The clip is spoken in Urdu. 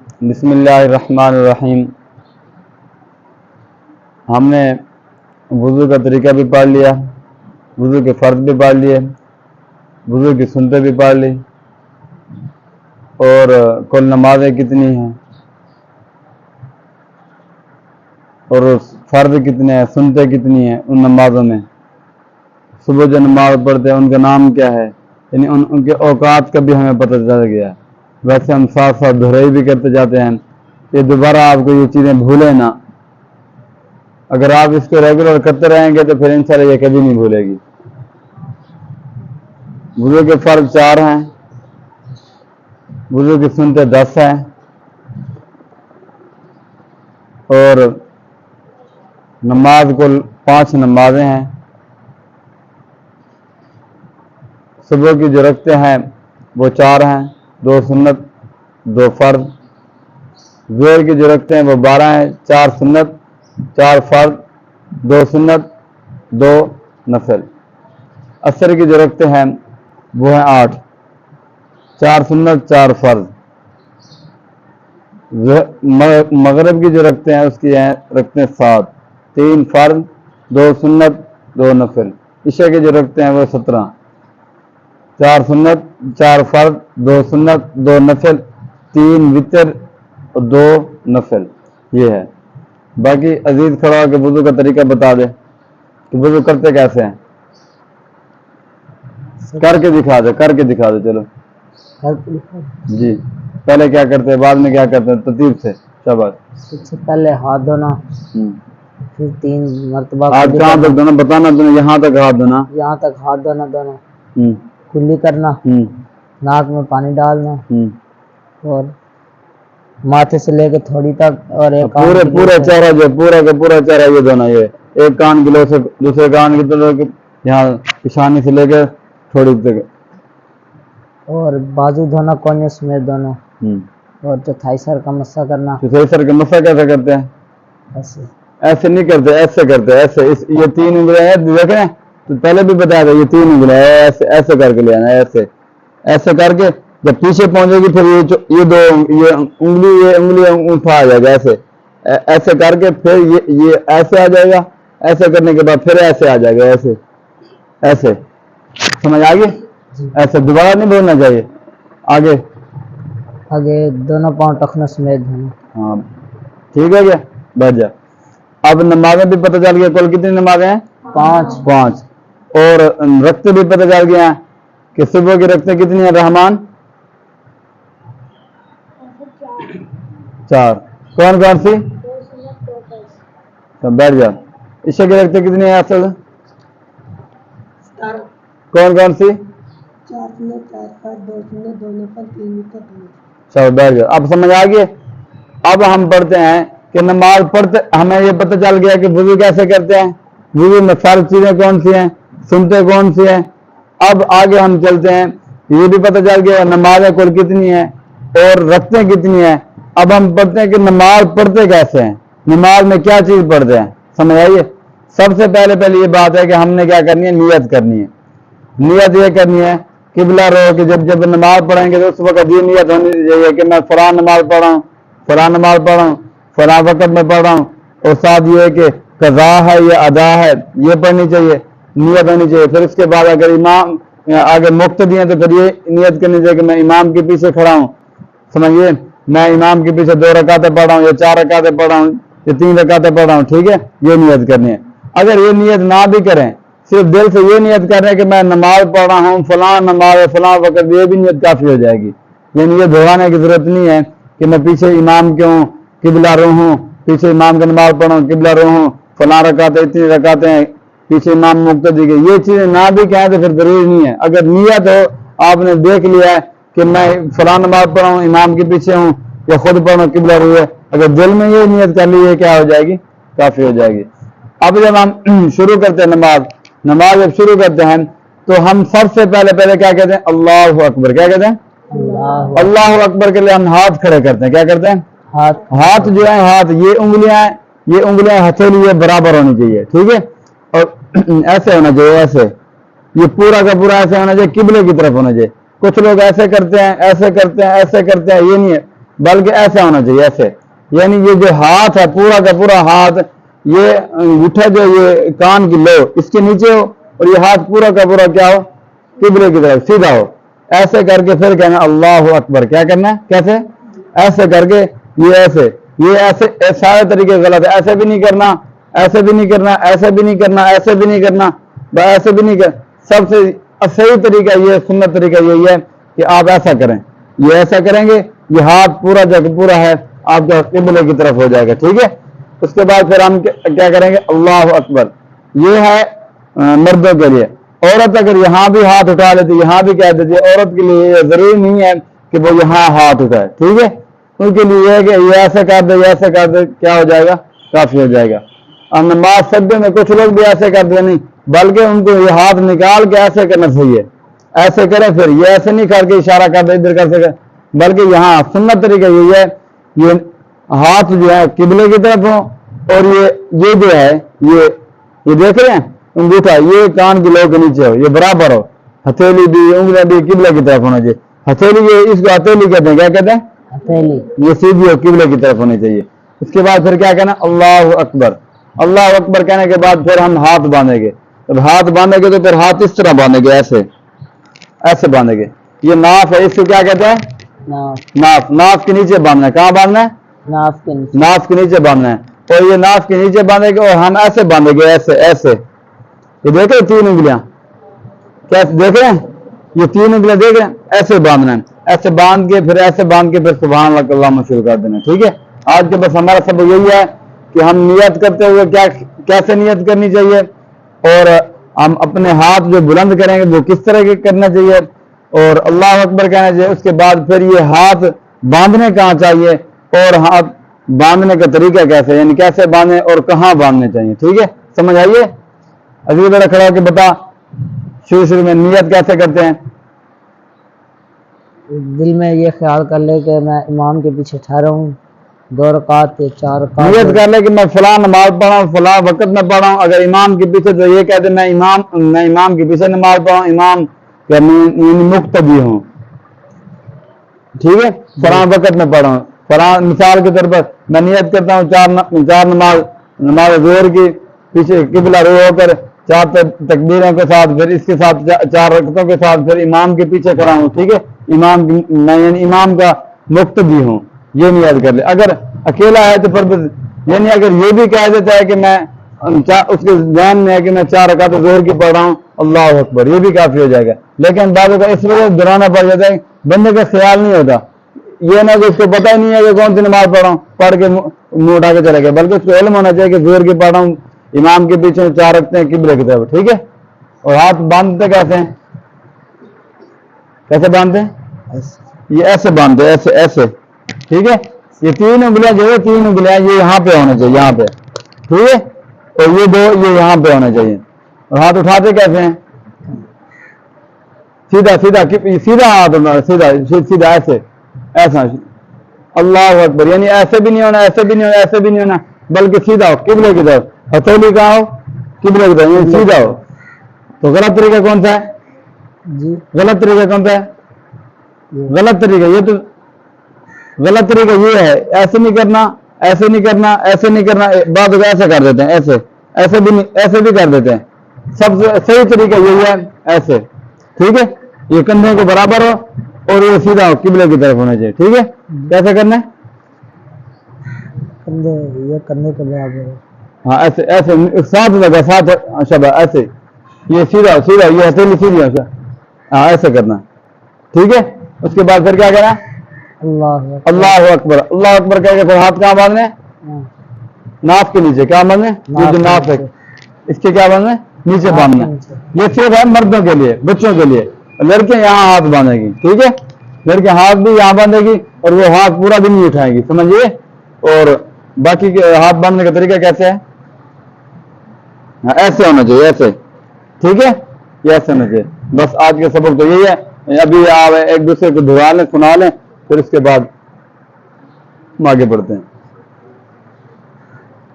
بسم اللہ الرحمن الرحیم. ہم نے وضو کا طریقہ بھی پڑھ لیا، وضو کے فرض بھی پڑھ لیے، وضو کی سنتیں بھی پڑھ لی، اور کل نمازیں کتنی ہیں اور فرض کتنے ہیں، سنتیں کتنی ہیں ان نمازوں میں. صبح جو نماز پڑھتے ہیں ان کا نام کیا ہے، یعنی ان کے اوقات کا بھی ہمیں پتہ چل گیا. ویسے ہم ساتھ ساتھ دہرائی بھی کرتے جاتے ہیں. یہ دوبارہ آپ کو یہ چیزیں بھولیں نہ. اگر آپ اس کو ریگولر کرتے رہیں گے تو پھر انشاءاللہ یہ کبھی نہیں بھولے گی. وضو کے فرض 4 ہیں، وضو کی سنتیں 10 ہیں، اور نماز کل 5 نمازیں ہیں. صبح کی جو رکھتے ہیں وہ 4 ہیں، 2 سنت 2 فرض. ظہر کی جو رکھتے ہیں وہ 12 ہیں، 4 سنت 4 فرض 2 سنت 2 نفل. عصر کی جو رکھتے ہیں وہ ہیں 8، 4 سنت 4 فرض. مغرب کی جو رکھتے ہیں اس کی رکھتے ہیں 7، 3 فرض 2 سنت 2 نفل. عشاء کے جو رکھتے ہیں وہ 17، 4 سنت 4 فرض 2 سنت 2 نفل، 3 وتر اور 2 نفل. یہ ہے. باقی عزیز کھڑا ہو کے وضو کا طریقہ بتا دے کہ وضو کرتے کیسے ہیں. کر کے دکھا دے چلو جی. پہلے کیا کرتے ہیں، بعد میں کیا کرتے ہیں، ترتیب سے. شاباش. سب سے پہلے ہاتھ دھونا، پھر 3 مرتبہ ہاتھ کہاں تک دھونا بتانا تمہیں. یہاں تک ہاتھ دھونا، یہاں تک ہاتھ دھونا، کلی کرنا، ناک میں پانی ڈالنا، اور ماتھے سے لے کے تھوڑی تک، اور ایک پورا چہرہ جو پورا کا پورا چہرہ یہ دھونا. یہ ایک کان گلو سے دوسرے کان کی طرف یہاں پیشانی سے لے کے تھوڑی تک. اور بازو دھونا کونے سمیت دونوں. اور چوتھائی سر کا مسح کرنا. چوتھائی سر کا مسح کیسے کرتے ہیں؟ ایسے نہیں کرتے، ایسے کرتے. ایسے یہ 3 انگلیاں ہیں دیکھیں تو پہلے بھی بتایا تھا. یہ 3 انگلیاں ایسے ایسے کر کے لے آنا. ایسے کر کے جب پیچھے پہنچے گی پھر یہ انگلی اٹھا آ جائے گا. ایسے کر کے پھر یہ ایسے آ جائے گا. ایسے کرنے کے بعد پھر ایسے آ جائے گا. ایسے سمجھ آ گئی. ایسے دوبارہ نہیں بولنا چاہیے. آگے دونوں پاؤں ٹخنوں سمیت دھونا. ہاں ٹھیک ہے. کیا بیٹھ جا. اب نمازیں بھی پتہ چل گیا کل کتنی نمازیں ہیں؟ 5. اور رکھتے بھی پتہ چل گیا کہ صبح کی رکھتے کتنی ہیں رحمان؟ 4. کون سی؟ بیٹھ جا. عشاء کی رکھتے کتنی ہیں اصل؟ کون سی؟ 4 بیٹھ جا. اب سمجھ آ گئی. اب ہم پڑھتے ہیں کہ نماز پڑھتے ہمیں یہ پتہ چل گیا کہ وضو کیسے کرتے ہیں، وضو میں فرض چیزیں کون سی ہیں، سنتے کون سی ہیں. اب آگے ہم چلتے ہیں، یہ بھی پتہ چل گیا نمازیں کل کتنی ہیں اور رکھتے کتنی ہیں. اب ہم پڑھتے ہیں کہ نماز پڑھتے کیسے ہیں، نماز میں کیا چیز پڑھتے ہیں. سمجھ آئیے. سب سے پہلے یہ بات ہے کہ ہم نے کیا کرنی ہے، نیت کرنی ہے. نیت یہ کرنی ہے قبلہ رو کہ جب نماز پڑھیں گے تو اس وقت یہ نیت ہونی چاہیے کہ میں فلاں نماز پڑھ رہا ہوں، فلاں نماز پڑھ رہا ہوں، فلاں وقت میں پڑھ رہا ہوں. اور ساتھ یہ کہ قضا ہے یا ادا ہے یہ پڑھنی چاہیے، نیت ہونی چاہیے. پھر اس کے بعد اگر امام آگے مقتدی ہیں تو پھر یہ نیت کرنی چاہیے کہ میں امام کے پیچھے کھڑا ہوں. سمجھیے میں امام کے پیچھے 2 رکعتیں پڑھ رہا ہوں یا 4 رکعتیں پڑھ رہا ہوں یا 3 رکعتیں پڑھ رہا ہوں. ٹھیک ہے. یہ نیت کرنی ہے. اگر یہ نیت نہ بھی کریں، صرف دل سے یہ نیت کر رہے ہیں کہ میں نماز پڑھ رہا ہوں فلاں نماز فلاں وقت، یہ بھی نیت کافی ہو جائے گی. یعنی یہ دہرانے کی ضرورت نہیں ہے کہ میں پیچھے امام کے ہوں قبلہ رو ہوں، پیچھے امام کی نماز پڑھ رہا ہوں قبلہ رو ہوں، فلاں رکعتیں اتنی رکعتیں پیچھے امام مقتدی کے. یہ چیزیں نہ بھی کہیں تو پھر ضروری نہیں ہے. اگر نیت ہو آپ نے دیکھ لیا ہے کہ میں فلاں نماز پڑھ رہا ہوں امام کے پیچھے ہوں یا خود پڑھ رہا ہوں قبلہ رو ہے، اگر دل میں یہ نیت کر لی ہے کیا ہو جائے گی، کافی ہو جائے گی. اب جب ہم شروع کرتے ہیں نماز جب شروع کرتے ہیں تو ہم سب سے پہلے کیا کہتے ہیں؟ اللہ اکبر. کیا کہتے ہیں؟ اللہ اکبر کے لیے ہم ہاتھ کھڑے کرتے ہیں. کیا کرتے ہیں؟ ہاتھ جو ہے ہاتھ یہ انگلیاں ہتھیلی یہ برابر ہونی چاہیے. ٹھیک ہے. اور ایسے ہونا چاہیے، ایسے یہ پورا کا پورا ایسے ہونا چاہیے، قبلے کی طرف ہونا چاہیے. کچھ لوگ ایسے کرتے ہیں ایسے کرتے ہیں ایسے کرتے ہیں. یہ نہیں ہے. بلکہ ایسا ہونا چاہیے ایسے. یعنی یہ جو ہاتھ ہے پورا کا پورا ہاتھ یہ انگوٹھا جو یہ کان کی لو اس کے نیچے ہو اور یہ ہاتھ پورا کا پورا کیا ہو قبلے کی طرف سیدھا ہو. ایسے کر کے پھر کہنا اللہ اکبر. کیا کرنا ہے کیسے ایسے کر کے یہ ایسے سارے طریقے غلط ہے. ایسے بھی نہیں کرنا ایسے بھی نہیں کرنا ایسے بھی نہیں کرنا ایسے بھی نہیں کرنا ایسے بھی نہیں کرنا. سب سے صحیح طریقہ یہ سنت طریقہ یہی ہے کہ آپ ایسا کریں. یہ ایسا کریں گے یہ ہاتھ پورا جو پورا ہے آپ کا قبلے کی طرف ہو جائے گا. ٹھیک ہے. اس کے بعد پھر ہم کیا کریں گے اللہ اکبر. یہ ہے مردوں کے لیے. عورت اگر یہاں بھی ہاتھ اٹھا لیتی یہاں بھی کہہ دیتی عورت کے لیے یہ ضروری نہیں ہے کہ وہ یہاں ہاتھ اٹھائے. ٹھیک ہے. ان کے لیے یہ ہے کہ یہ ایسا کر دے یہ ایسا کر دے کیا ہو جائے گا کافی ہو جائے گا. اور نماز سجدے میں کچھ لوگ بھی ایسے کر دیں نہیں بلکہ ان کو یہ ہاتھ نکال کے ایسے کرنا چاہیے. ایسے کرے پھر یہ ایسے نہیں کر کے اشارہ کر دے ادھر کر سکے بلکہ یہاں سنت طریقہ یہی ہے یہ ہاتھ جو ہے قبلے کی طرف ہو اور یہ جو ہے یہ دیکھ رہے ہیں انگوٹھا یہ کان کی لو کے نیچے ہو یہ برابر ہو. ہتھیلی بھی انگلیاں بھی قبلے کی طرف ہونا چاہیے. ہتھیلی اس کو ہتھیلی کہتے ہیں. کیا کہتے ہیں ہتھیلی. یہ سیدھی ہو قبلے کی طرف ہونی چاہیے. اس کے بعد پھر کیا کہنا اللہ اکبر. اللہ اکبر کہنے کے بعد پھر ہم ہاتھ باندھیں گے. جب ہاتھ باندھیں گے تو پھر ہاتھ اس طرح باندھیں گے ایسے باندھیں گے. یہ ناف ہے اس کو کیا کہتے ہیں ناف. ناف کے نیچے باندھنا ہے. کہاں باندھنا ہے ناف کے نیچے باندھنا ہے. اور یہ ناف کے نیچے باندھیں گے اور ہم ایسے باندھیں گے ایسے. یہ دیکھیں 3 انگلیاں کیا دیکھ رہے ہیں یہ 3 انگلیاں دیکھ رہے ہیں ایسے باندھنا ہے. ایسے باندھ کے پھر ایسے باندھ کے پھر سبحان اللہ اللہ شروع کر دینا. ٹھیک ہے. آج کے بس ہمارا سبق یہی ہے کہ ہم نیت کرتے ہوئے کیسے نیت کرنی چاہیے اور ہم اپنے ہاتھ جو بلند کریں گے وہ کس طرح کے کرنا چاہیے اور اللہ اکبر کہنا چاہیے. اس کے بعد پھر یہ ہاتھ باندھنے کہاں چاہیے اور ہاتھ باندھنے کا طریقہ کیسے یعنی کیسے باندھیں اور کہاں باندھنے چاہیے. ٹھیک ہے. سمجھ آئیے. اگلی بڑا کھڑا ہو کے بتا شروع میں نیت کیسے کرتے ہیں. دل میں یہ خیال کر لے کہ میں امام کے پیچھے ٹھہرا ہوں 2 رکعت 4 رکعت. نیت کر لے کہ میں فلاں نماز پڑھا ہوں فلاں وقت میں پڑھا ہوں. اگر امام کے پیچھے تو یہ کہتے میں امام کے پیچھے نماز پڑھا ہوں امام یعنی مقتدی ہوں. ٹھیک ہے. فلاں وقت میں پڑھا ہوں فلاں مثال کے طور پر میں نیت کرتا ہوں 4 نماز ظہر کی پیچھے قبلہ رو ہو کر 4 تکبیروں کے ساتھ پھر اس کے ساتھ 4 رکعتوں کے ساتھ پھر امام کے پیچھے کھڑا ہوں. ٹھیک ہے. میں یعنی امام کا مقتدی ہوں. یہ نیت کر لے. اگر اکیلا ہے تو پھر یعنی اگر یہ بھی کہہ دیتا ہے کہ میں اس کے ذہن میں ہے کہ میں 4 رکعت ظہر کی پڑھ رہا ہوں اللہ اکبر یہ بھی کافی ہو جائے گا. لیکن بعضوں کا اس وجہ سے دہرانا پڑ جاتا ہے بندے کا خیال نہیں ہوتا یہ نہ کہ اس کو پتہ ہی نہیں ہے کہ کون سی نماز پڑھ رہا ہوں پڑھ کے منہ اٹھا کے چلے گئے بلکہ اس کو علم ہونا چاہیے کہ ظہر کی پڑھ رہا ہوں امام کے پیچھے 4 رکھتے ہیں قبلے کی طرف. ٹھیک ہے. اور ہاتھ باندھتے کیسے باندھتے ہیں یہ ایسے باندھتے ایسے. ٹھیک ہے. یہ 3 انگلیاں جو ہے 3 انگلیاں یہ یہاں پہ ہونے چاہیے یہاں پہ. ٹھیک ہے. اور یہ 2 یہ یہاں پہ ہونے چاہیے. اور ہاتھ اٹھاتے کیسے ہیں سیدھا ہاتھ سیدھا ایسا اللہ اکبر یعنی ایسے بھی نہیں ہونا ایسے بھی نہیں ہونا ایسے بھی نہیں ہونا بلکہ سیدھا ہو قبلے کی طرف. ہتھیلی کہاں ہو قبلے کی طرف یعنی سیدھا ہو. تو غلط طریقہ کون سا ہے غلط طریقہ کون سا ہے غلط طریقہ غلط طریقہ یہ ہے ایسے نہیں کرنا ایسے نہیں کرنا ایسے نہیں کرنا. بعض لوگ ایسے کر دیتے ہیں ایسے بھی کر دیتے ہیں. سب سے صحیح طریقہ یہی ہے ایسے. ٹھیک ہے. یہ کندھے کو برابر ہو اور یہ سیدھا ہو قبلے کی طرف ہونا چاہیے. ٹھیک ہے. کیسے کرنا ہے کندھے کے برابر ہاں ایسے ساتھ لگا ساتھ شبہ ایسے یہ سیدھا یہ ہتھیلی سیدھی ہاں ایسے کرنا. ٹھیک ہے. اس کے بعد پھر کیا کرنا اللہ اکبر کہہ کے پھر ہاتھ کہاں باندھنے ناف کے نیچے. کیا باندھنے یہ جو ناف ہے اس کے کیا باندھنے نیچے باندھنا. یہ صرف ہے مردوں کے لیے بچوں کے لیے. لڑکیاں یہاں ہاتھ باندھے گی. ٹھیک ہے. لڑکیاں ہاتھ بھی یہاں باندھے گی اور وہ ہاتھ پورا بھی نہیں اٹھائے گی. سمجھیے. اور باقی کے ہاتھ باندھنے کا طریقہ کیسے ہے ایسے ہونا چاہیے ایسے. ٹھیک ہے. یہ ایسے ہونا چاہیے. بس آج کے سبق تو یہی ہے. ابھی آپ ایک دوسرے کو دہرا لیں سنا لیں پھر اس کے بعد ہم آگے بڑھتے ہیں.